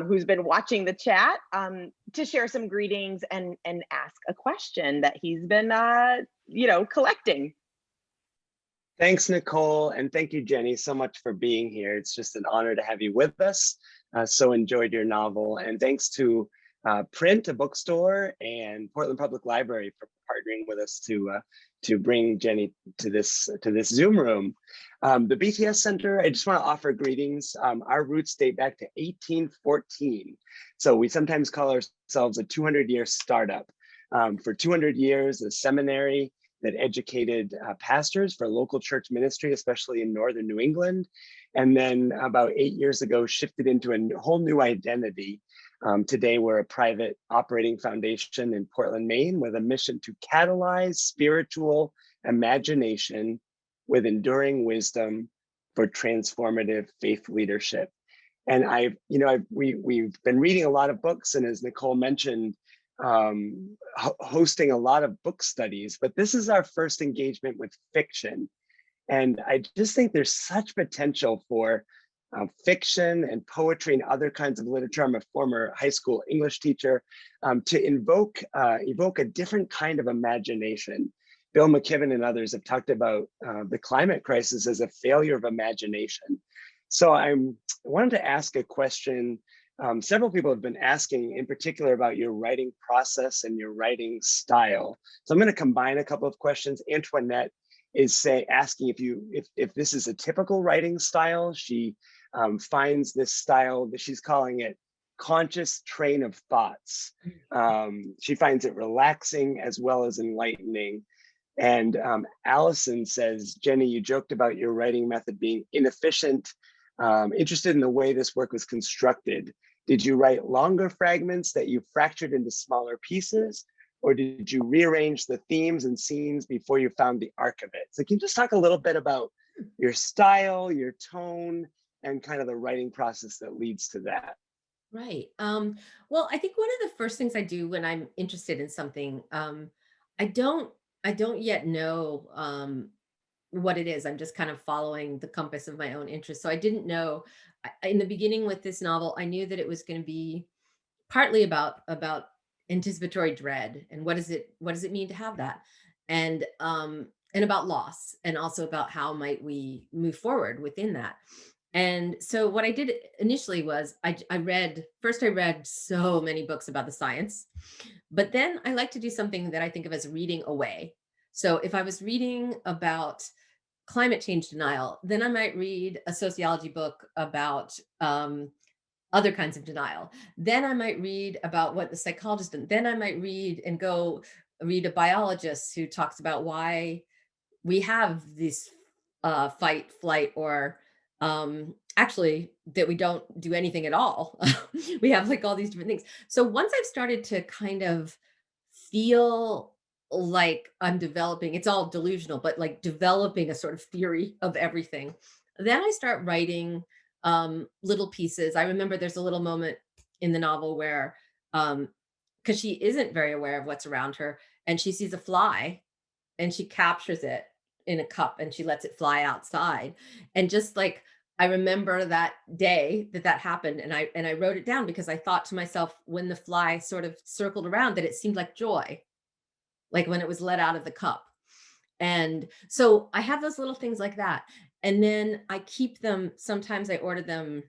who's been watching the chat, to share some greetings and ask a question that he's been, collecting. Thanks, Nicole, and thank you, Jenny, so much for being here. It's just an honor to have you with us. So enjoyed your novel, and thanks to Print, a bookstore, and Portland Public Library for partnering with us to bring Jenny to this Zoom room. The BTS Center, I just want to offer greetings. Our roots date back to 1814. So we sometimes call ourselves a 200-year startup. For 200 years, a seminary that educated pastors for local church ministry, especially in northern New England. And then about 8 years ago, shifted into a whole new identity. Today, we're a private operating foundation in Portland, Maine, with a mission to catalyze spiritual imagination with enduring wisdom for transformative faith leadership. And we've been reading a lot of books, and as Nicole mentioned, hosting a lot of book studies, but this is our first engagement with fiction. And I just think there's such potential for fiction and poetry and other kinds of literature. I'm a former high school English teacher, to evoke a different kind of imagination. Bill McKibben and others have talked about the climate crisis as a failure of imagination. So I wanted to ask a question. Several people have been asking in particular about your writing process and your writing style. So I'm going to combine a couple of questions. Antoinette is asking if this is a typical writing style. She finds this style that she's calling it conscious train of thoughts. She finds it relaxing as well as enlightening. And Allison says, Jenny, you joked about your writing method being inefficient. Interested in the way this work was constructed. Did you write longer fragments that you fractured into smaller pieces, or did you rearrange the themes and scenes before you found the arc of it? So can you just talk a little bit about your style, your tone, and kind of the writing process that leads to that? Right. Well, I think one of the first things I do when I'm interested in something, I don't yet know what it is. I'm just kind of following the compass of my own interest. So I didn't know in the beginning with this novel, I knew that it was going to be partly about anticipatory dread and what does it mean to have that, and about loss, and also about how might we move forward within that. And so what I did initially was I read so many books about the science, but then I like to do something that I think of as reading away. So if I was reading about climate change denial, then I might read a sociology book about other kinds of denial. Then I might read about what the psychologist did. Then I might read a biologist who talks about why we have this fight, flight, or actually that we don't do anything at all. We have like all these different things. So once I've started to kind of feel like I'm developing, it's all delusional, but like developing a sort of theory of everything, then I start writing little pieces. I remember there's a little moment in the novel where, because she isn't very aware of what's around her, and she sees a fly and she captures it in a cup and she lets it fly outside. And just like, I remember that day that happened, and I wrote it down because I thought to myself, when the fly sort of circled around, that it seemed like joy, like when it was let out of the cup. And so I have those little things like that. And then I keep them, sometimes I order them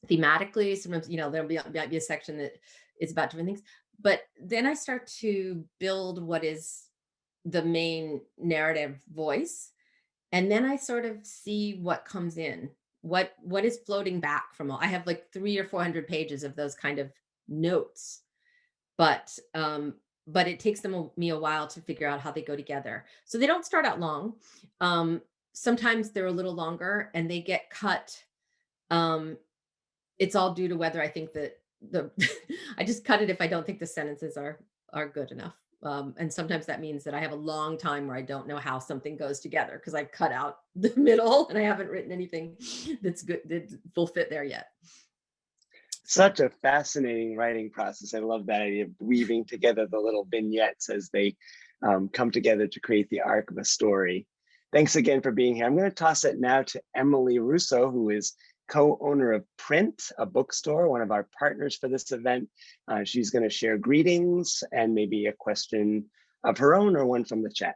thematically. Sometimes, there'll be a section that is about different things. But then I start to build what is the main narrative voice. And then I sort of see what comes in, what is floating back from all. I have like 300 or 400 pages of those kind of notes, but it takes me a while to figure out how they go together. So they don't start out long. Sometimes they're a little longer and they get cut. It's all due to whether I think that I just cut it if I don't think the sentences are good enough. And sometimes that means that I have a long time where I don't know how something goes together because I've cut out the middle and I haven't written anything that's good, that will fit there yet. such a fascinating writing process. I love that idea of weaving together the little vignettes as they come together to create the arc of a story. Thanks again for being here. I'm going to toss it now to Emily Russo, who is co-owner of Print, a bookstore, one of our partners for this event. She's going to share greetings and maybe a question of her own or one from the chat.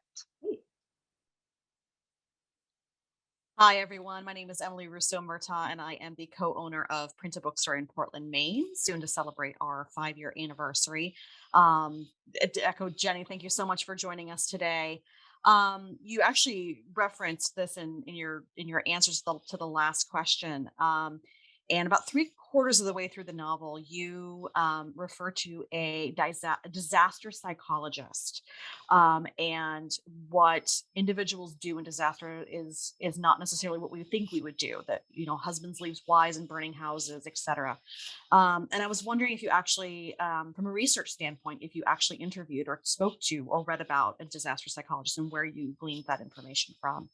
Hi, everyone. My name is Emily Russo-Murtaugh, and I am the co-owner of Print, a Bookstore in Portland, Maine, soon to celebrate our 5-year anniversary. To echo Jenny, thank you so much for joining us today. You actually referenced this in your answers to the last question. And about 3/4 of the way through the novel, you refer to a disaster psychologist, and what individuals do in disaster is not necessarily what we think we would do. That, you know, husbands leave wives in burning houses, etc. And I was wondering if you actually, from a research standpoint, if you actually interviewed or spoke to or read about a disaster psychologist and where you gleaned that information from.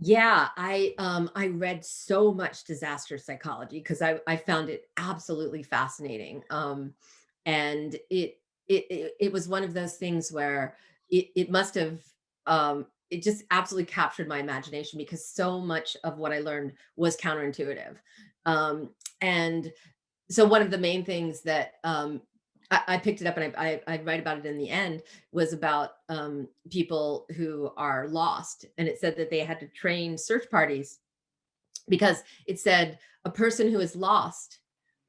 Yeah, I read so much disaster psychology because I found it absolutely fascinating. And it was one of those things where it must have it just absolutely captured my imagination because so much of what I learned was counterintuitive. And so one of the main things that I picked it up and I write about it in the end was about people who are lost. And it said that they had to train search parties because it said a person who is lost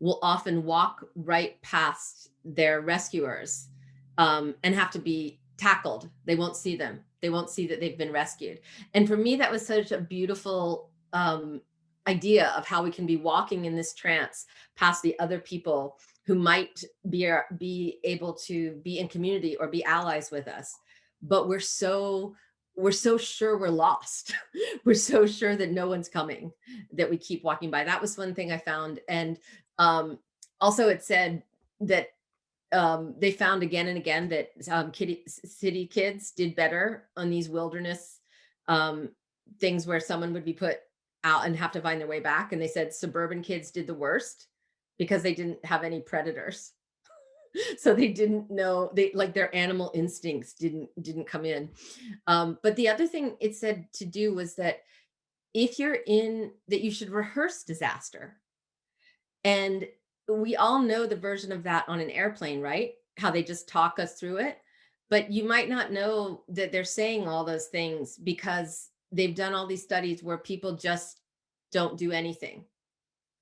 will often walk right past their rescuers and have to be tackled. They won't see them. They won't see that they've been rescued. And for me, that was such a beautiful idea of how we can be walking in this trance past the other people who might be able to be in community or be allies with us, but we're so sure we're lost. We're so sure that no one's coming that we keep walking by. That was one thing I found. And also it said that they found again and again that city kids did better on these wilderness things where someone would be put out and have to find their way back. And they said suburban kids did the worst because they didn't have any predators. So they didn't know, they like their animal instincts didn't come in. But the other thing it said to do was that if you're in that, you should rehearse disaster. And we all know the version of that on an airplane, right? How they just talk us through it. But you might not know that they're saying all those things because they've done all these studies where people just don't do anything.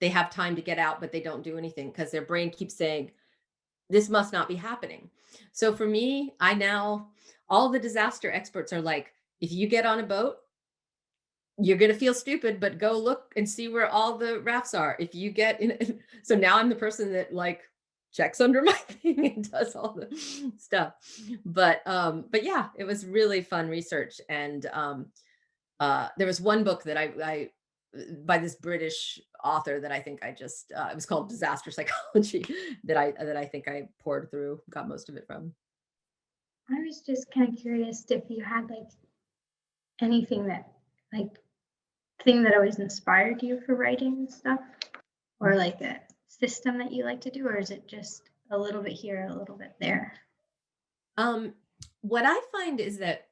They have time to get out, but they don't do anything because their brain keeps saying, this must not be happening. So for me, all the disaster experts are like, if you get on a boat, you're going to feel stupid, but go look and see where all the rafts are. If you get in, so now I'm the person that like checks under my thing and does all the stuff. But yeah, it was really fun research. And there was one book that I by this British author that I think I just it was called Disaster Psychology that I think I poured through, got most of it from. I was just kind of curious if you had like anything that like thing that always inspired you for writing and stuff, or like a system that you like to do, or is it just a little bit here, a little bit there? What I find is that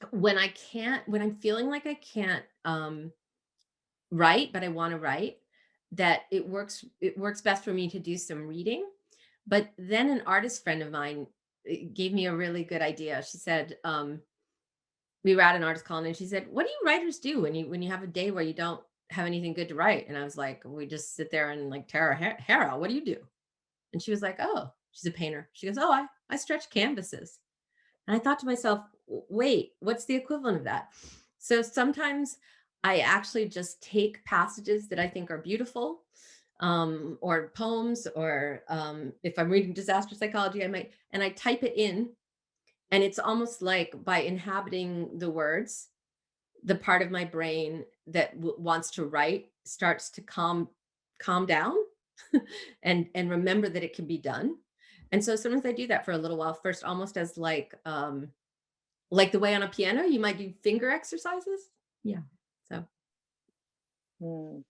when I'm feeling like I can't write, but I want to write, that it works best for me to do some reading. But then an artist friend of mine gave me a really good idea. She said, we were at an artist colony and she said, what do you writers do when you have a day where you don't have anything good to write? And I was like, we just sit there and like tear our hair out. What do you do? And she was like, oh, she's a painter. She goes, oh, I stretch canvases. And I thought to myself, wait, what's the equivalent of that? So sometimes I actually just take passages that I think are beautiful, or poems, or if I'm reading disaster psychology, I type it in. And it's almost like by inhabiting the words, the part of my brain that wants to write starts to calm down and remember that it can be done. And so sometimes I do that for a little while first, almost as like the way on a piano, you might do finger exercises. Yeah. So.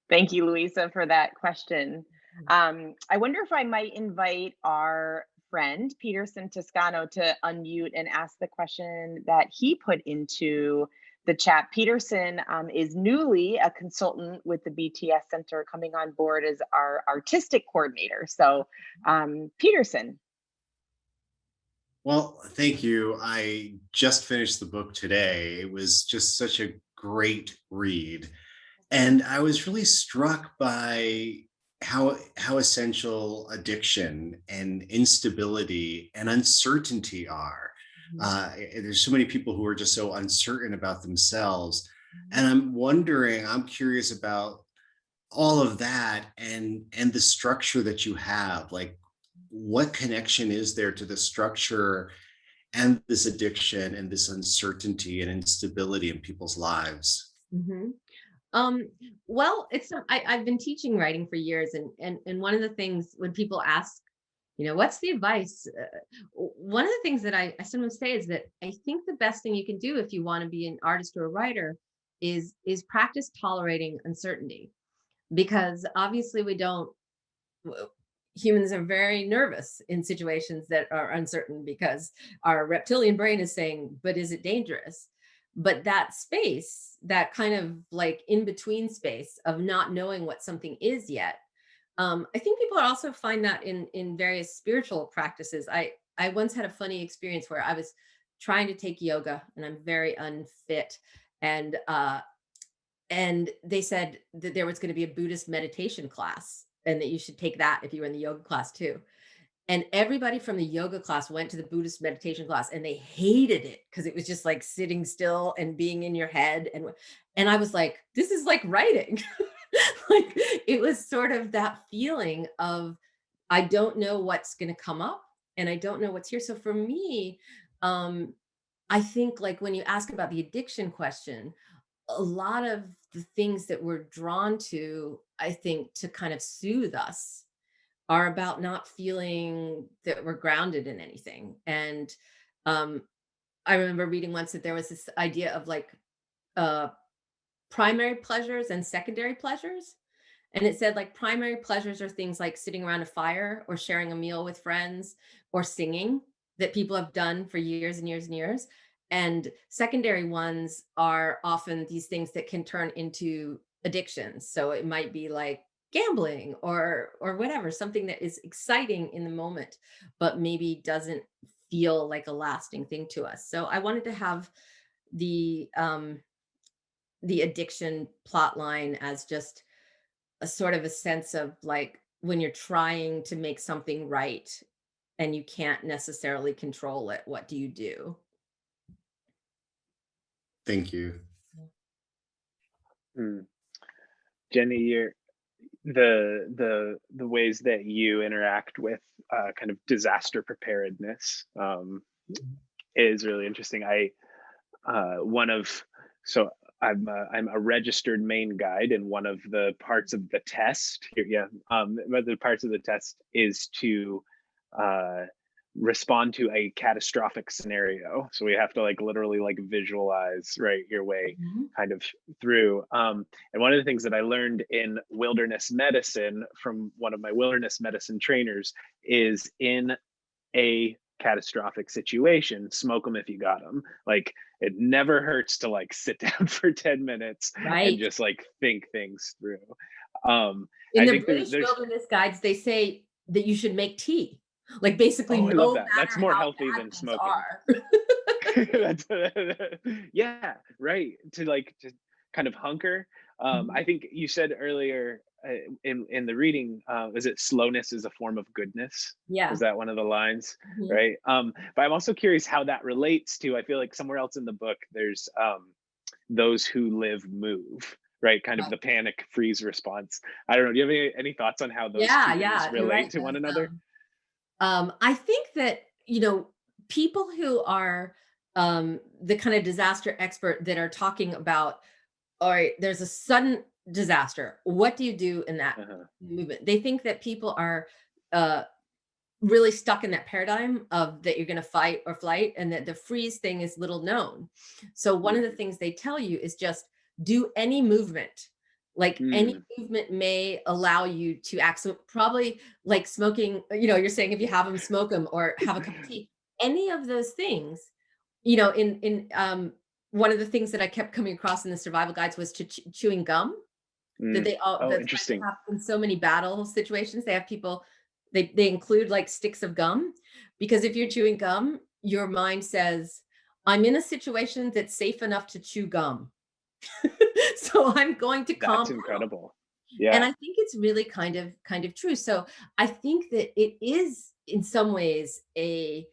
Thank you, Louisa, for that question. I wonder if I might invite our friend Peterson Toscano to unmute and ask the question that he put into the chat. Peterson is newly a consultant with the BTS Center, coming on board as our artistic coordinator. So Peterson. Well, thank you. I just finished the book today. It was just such a great read. And I was really struck by how essential addiction and instability and uncertainty are. There's so many people who are just so uncertain about themselves. And I'm curious about all of that and the structure that you have. Like, what connection is there to the structure and this addiction and this uncertainty and instability in people's lives? Mm-hmm. Well, I've been teaching writing for years, and one of the things when people ask, what's the advice? One of the things that I sometimes say is that I think the best thing you can do if you want to be an artist or a writer is practice tolerating uncertainty, because obviously humans are very nervous in situations that are uncertain because our reptilian brain is saying, but is it dangerous? But that space, that kind of like in between space of not knowing what something is yet. I think people also find that in various spiritual practices. I once had a funny experience where I was trying to take yoga, and I'm very unfit. And they said that there was going to be a Buddhist meditation class and that you should take that if you were in the yoga class too. And everybody from the yoga class went to the Buddhist meditation class, and they hated it because it was just like sitting still and being in your head. And I was like, this is like writing. Like, it was sort of that feeling of, I don't know what's going to come up and I don't know what's here. So for me, I think, like, when you ask about the addiction question, a lot of the things that we're drawn to, I think, to kind of soothe us are about not feeling that we're grounded in anything. And I remember reading once that there was this idea of like primary pleasures and secondary pleasures. And it said, like, primary pleasures are things like sitting around a fire or sharing a meal with friends or singing that people have done for years and years and years. And secondary ones are often these things that can turn into addictions. So it might be like gambling or whatever, something that is exciting in the moment, but maybe doesn't feel like a lasting thing to us. So I wanted to have the addiction plot line as just a sort of a sense of, like, when you're trying to make something right and you can't necessarily control it, what do you do? Thank you. Jenny, the ways that you interact with kind of disaster preparedness is really interesting. I'm a registered Maine guide, and one of the parts of the test here, the parts of the test is to respond to a catastrophic scenario. So we have to literally visualize your way kind of through. And one of the things that I learned in wilderness medicine from one of my wilderness medicine trainers is, in a catastrophic situation, smoke them if you got them. It never hurts to sit down for 10 minutes and just think things through. In the British wilderness guides, they say that you should make tea. Basically, I love that. That's more healthy than smoking. Yeah, right. To kind of hunker. I think you said earlier in the reading, is it slowness is a form of goodness? Yeah. Was that one of the lines? Right. But I'm also curious how that relates to, I feel like somewhere else in the book, there's those who live move. Right, kind of the panic freeze response. I don't know. Do you have any thoughts on how those two things relate to one another? I think that, people who are the kind of disaster expert that are talking about, all right, there's a sudden disaster. What do you do in that movement? They think that people are really stuck in that paradigm of that you're going to fight or flight, and that the freeze thing is little known. So one of the things they tell you is just do any movement Like any movement may allow you to act. So probably like smoking, you're saying if you have them, smoke them or have a cup of tea, any of those things, in one of the things that I kept coming across in the survival guides was to chewing gum. That they all Oh, that interesting. have in so many battle situations, they have people, they include like sticks of gum, because if you're chewing gum, your mind says, I'm in a situation that's safe enough to chew gum. So I'm going to calm That's down. incredible. And Yeah. I think it's really kind of true. So I think that it is in some ways a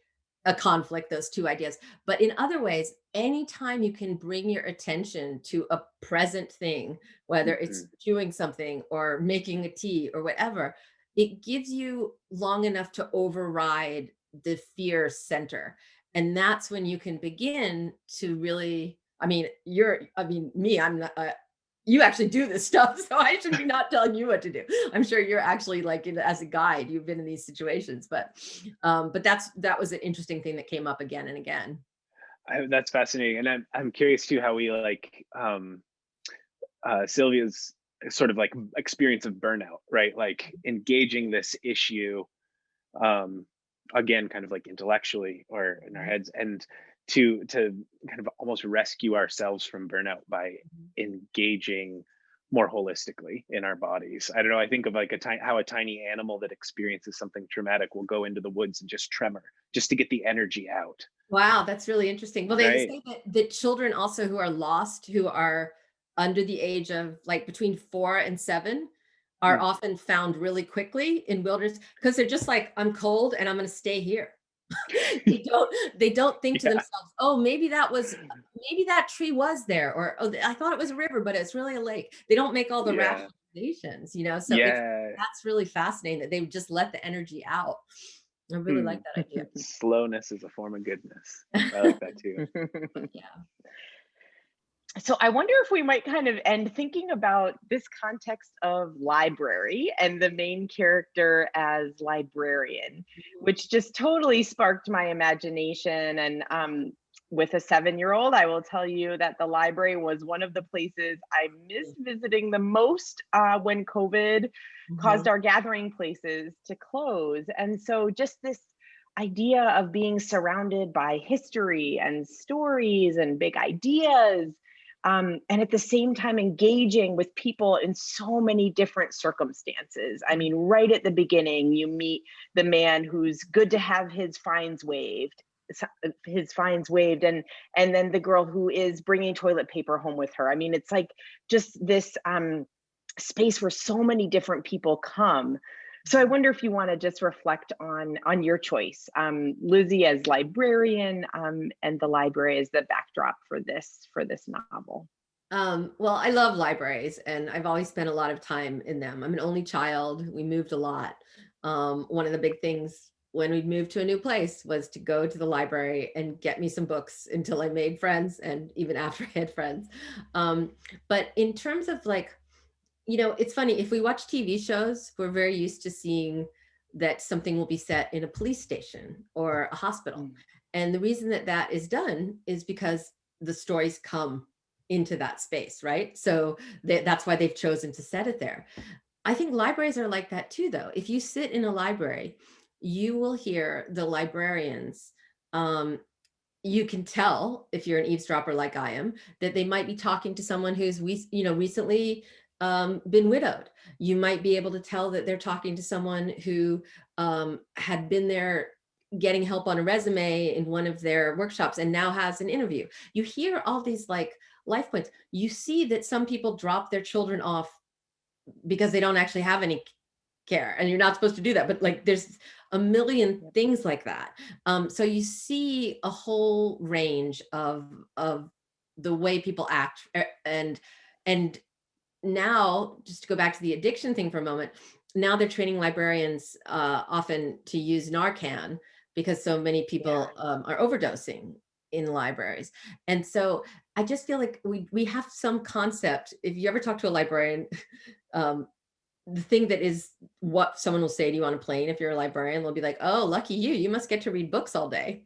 conflict, those two ideas. But in other ways, anytime you can bring your attention to a present thing, whether it's chewing something or making a tea or whatever, it gives you long enough to override the fear center. And that's when you can begin to really, me, I'm not, you actually do this stuff, so I should be not telling you what to do. I'm sure you're actually like, as a guide, you've been in these situations, but that was an interesting thing that came up again and again. That's fascinating, and I'm curious too how we like Sylvia's sort of like experience of burnout, right? Like engaging this issue, again, kind of like intellectually or in our heads, and to kind of almost rescue ourselves from burnout by engaging more holistically in our bodies. I don't know. I think of like how a tiny animal that experiences something traumatic will go into the woods and just tremor just to get the energy out. Wow, that's really interesting. Well, they Right. say that the children also who are lost, who are under the age of like between 4 and 7, are often found really quickly in wilderness because they're just like, I'm cold and I'm going to stay here. They don't think to themselves, oh, maybe that tree was there, or oh, I thought it was a river, but it's really a lake. They don't make all the rationalizations, so that's really fascinating that they would just let the energy out. I really like that idea. Slowness is a form of goodness. I like that too. Yeah. So I wonder if we might kind of end thinking about this context of library and the main character as librarian, which just totally sparked my imagination. And with a 7-year-old, I will tell you that the library was one of the places I missed visiting the most when COVID caused our gathering places to close. And so just this idea of being surrounded by history and stories and big ideas, and at the same time engaging with people in so many different circumstances. I mean, right at the beginning, you meet the man who's good to have his fines waived, and then the girl who is bringing toilet paper home with her. I mean, it's like just this space where so many different people come. So I wonder if you want to just reflect on your choice, Lizzie as librarian, and the library as the backdrop for this novel. Well, I love libraries, and I've always spent a lot of time in them. I'm an only child. We moved a lot. One of the big things when we moved to a new place was to go to the library and get me some books until I made friends, and even after I had friends. But in terms of like, it's funny, if we watch TV shows, we're very used to seeing that something will be set in a police station or a hospital. And the reason that is done is because the stories come into that space, right? So that's why they've chosen to set it there. I think libraries are like that too, though. If you sit in a library, you will hear the librarians. You can tell, if you're an eavesdropper like I am, that they might be talking to someone who's recently been widowed. You might be able to tell that they're talking to someone who had been there getting help on a resume in one of their workshops and now has an interview. You hear all these like life points. You see that some people drop their children off because they don't actually have any care, and you're not supposed to do that, but like there's a million things like that. So you see a whole range of the way people act. And now, just to go back to the addiction thing for a moment, now they're training librarians often to use Narcan because so many people are overdosing in libraries. And so I just feel like we have some concept. If you ever talk to a librarian, the thing that is what someone will say to you on a plane, if you're a librarian, they'll be like, oh, lucky you must get to read books all day.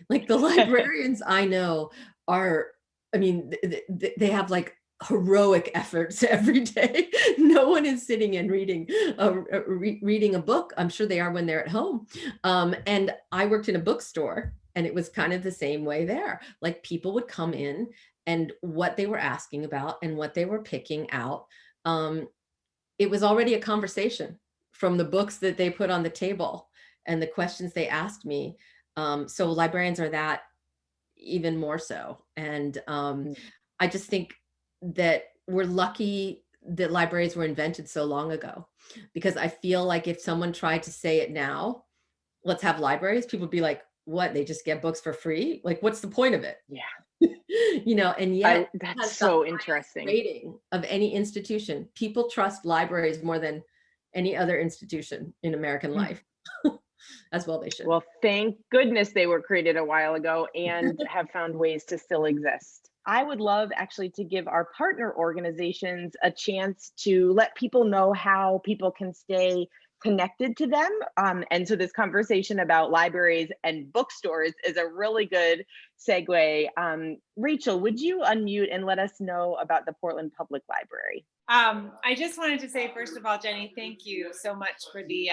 Like the librarians I know are, I mean, they have like heroic efforts every day. No one is sitting and reading a book. I'm sure they are when they're at home. And I worked in a bookstore, and it was kind of the same way there. Like, people would come in, and what they were asking about and what they were picking out, it was already a conversation from the books that they put on the table and the questions they asked me. So librarians are that even more so. And I just think that we're lucky that libraries were invented so long ago, because I feel like if someone tried to say it now, let's have libraries, people would be like, what, they just get books for free? Like, what's the point of it? Yeah. And yet that's so interesting. Rating of any institution. People trust libraries more than any other institution in American life. As well they should. Well, thank goodness they were created a while ago and have found ways to still exist. I would love actually to give our partner organizations a chance to let people know how people can stay connected to them. And so this conversation about libraries and bookstores is a really good segue. Rachel, would you unmute and let us know about the Portland Public Library? I just wanted to say, first of all, Jenny, thank you so much for the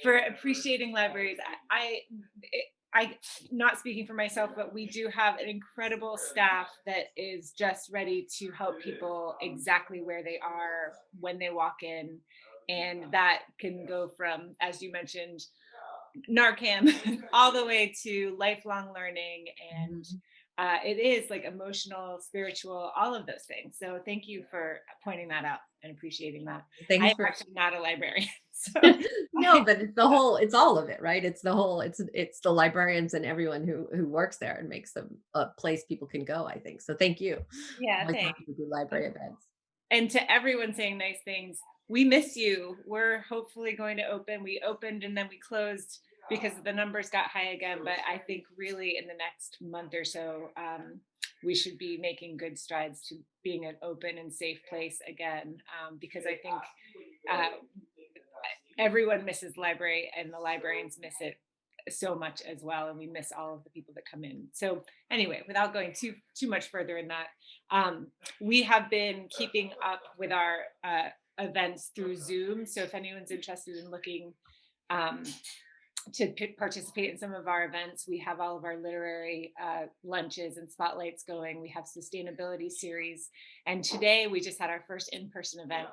for appreciating libraries. I not speaking for myself, but we do have an incredible staff that is just ready to help people exactly where they are when they walk in. And that can go from, as you mentioned, Narcan all the way to lifelong learning. And it is like emotional, spiritual, all of those things. So thank you for pointing that out and appreciating that. I'm actually not a librarian. So. No, but it's it's all of it, right? It's the librarians and everyone who works there and makes them a place people can go, I think. So thank you. Yeah, thanks. To do library events. And to everyone saying nice things, we miss you. We're hopefully going to open. We opened and then we closed because the numbers got high again. But I think really in the next month or so, we should be making good strides to being an open and safe place again, because I think everyone misses the library and the librarians miss it so much as well, and we miss all of the people that come in. So anyway, without going too much further in that, we have been keeping up with our events through Zoom. So if anyone's interested in looking to participate in some of our events, we have all of our literary lunches and spotlights going. We have sustainability series, and today we just had our first in-person event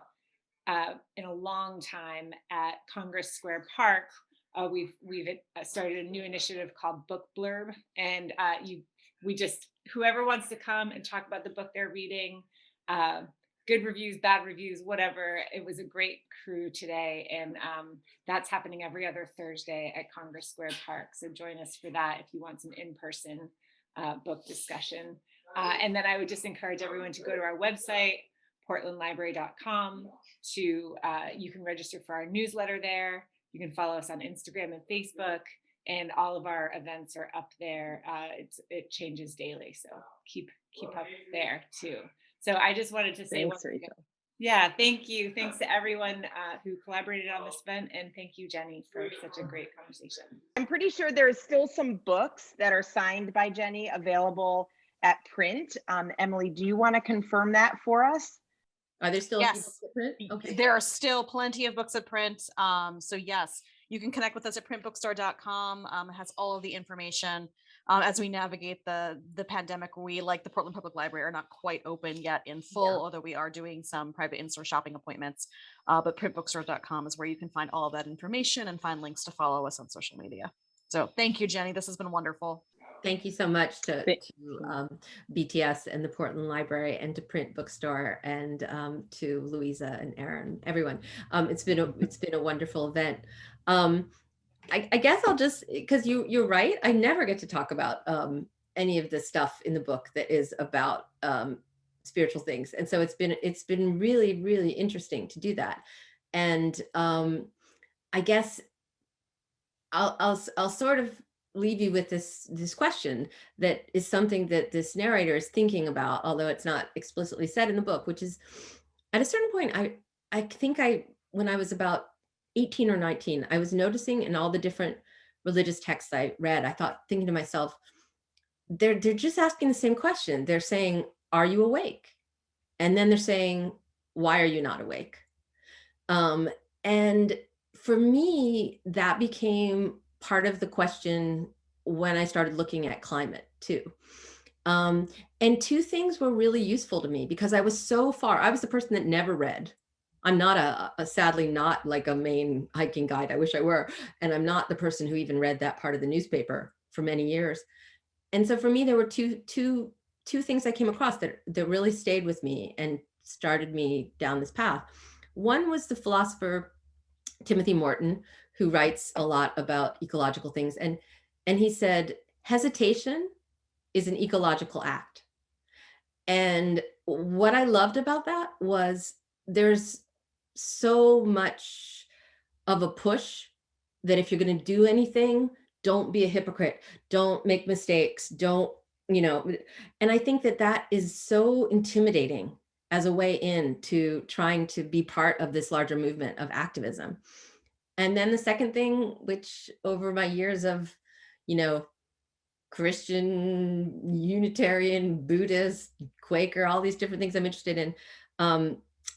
in a long time at Congress Square Park. We've started a new initiative called Book Blurb, and whoever wants to come and talk about the book they're reading, good reviews, bad reviews, whatever. It was a great crew today, and that's happening every other Thursday at Congress Square Park. So join us for that if you want some in-person book discussion. And then I would just encourage everyone to go to our website, portlandlibrary.com. You can register for our newsletter there. You can follow us on Instagram and Facebook, and all of our events are up there. It changes daily, so keep up there too. So I just wanted to say, thanks, Rachel. Yeah, thank you. Thanks to everyone who collaborated on this event, and thank you, Jenny, for such a great conversation. I'm pretty sure there's still some books that are signed by Jenny available at print. Emily, do you want to confirm that for us? Are there still books at print? Okay. There are still plenty of books at print. So yes, you can connect with us at printbookstore.com. It has all of the information. As we navigate the pandemic, we, like the Portland Public Library, are not quite open yet in full, although we are doing some private in-store shopping appointments. But printbookstore.com is where you can find all of that information and find links to follow us on social media. So thank you, Jenny. This has been wonderful. Thank you so much to BTS and the Portland Library, and to Print Bookstore, and to Louisa and Aaron, everyone. It's been a wonderful event. I guess I'll just, because you're right, I never get to talk about any of the stuff in the book that is about spiritual things, and so it's been really, really interesting to do that. And I guess I'll sort of leave you with this question that is something that this narrator is thinking about, although it's not explicitly said in the book, which is, at a certain point, I think when I was about 18 or 19, I was noticing in all the different religious texts I read, thinking to myself, they're just asking the same question. They're saying, are you awake? And then they're saying, why are you not awake? And for me, that became part of the question when I started looking at climate too. And two things were really useful to me because I was so far, I was the person that never read. I'm not sadly not like a main hiking guide. I wish I were. And I'm not the person who even read that part of the newspaper for many years. And so for me, there were two things I came across that really stayed with me and started me down this path. One was the philosopher Timothy Morton, who writes a lot about ecological things. And he said, hesitation is an ecological act. And what I loved about that was there's so much of a push that if you're going to do anything, don't be a hypocrite, don't make mistakes, don't, and I think that is so intimidating as a way into trying to be part of this larger movement of activism. And then the second thing, which over my years of, Christian, Unitarian, Buddhist, Quaker, all these different things I'm interested in.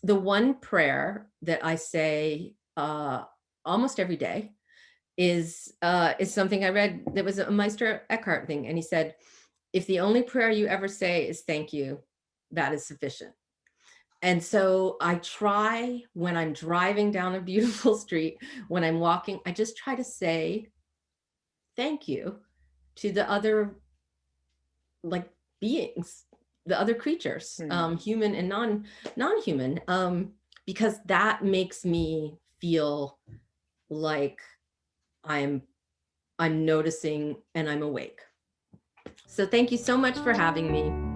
The one prayer that I say almost every day is something I read that was a Meister Eckhart thing. And he said, if the only prayer you ever say is thank you, that is sufficient. And so I try when I'm driving down a beautiful street, when I'm walking, I just try to say thank you to the other beings, the other creatures, human and non-human, because that makes me feel like I'm noticing and I'm awake. So thank you so much for having me.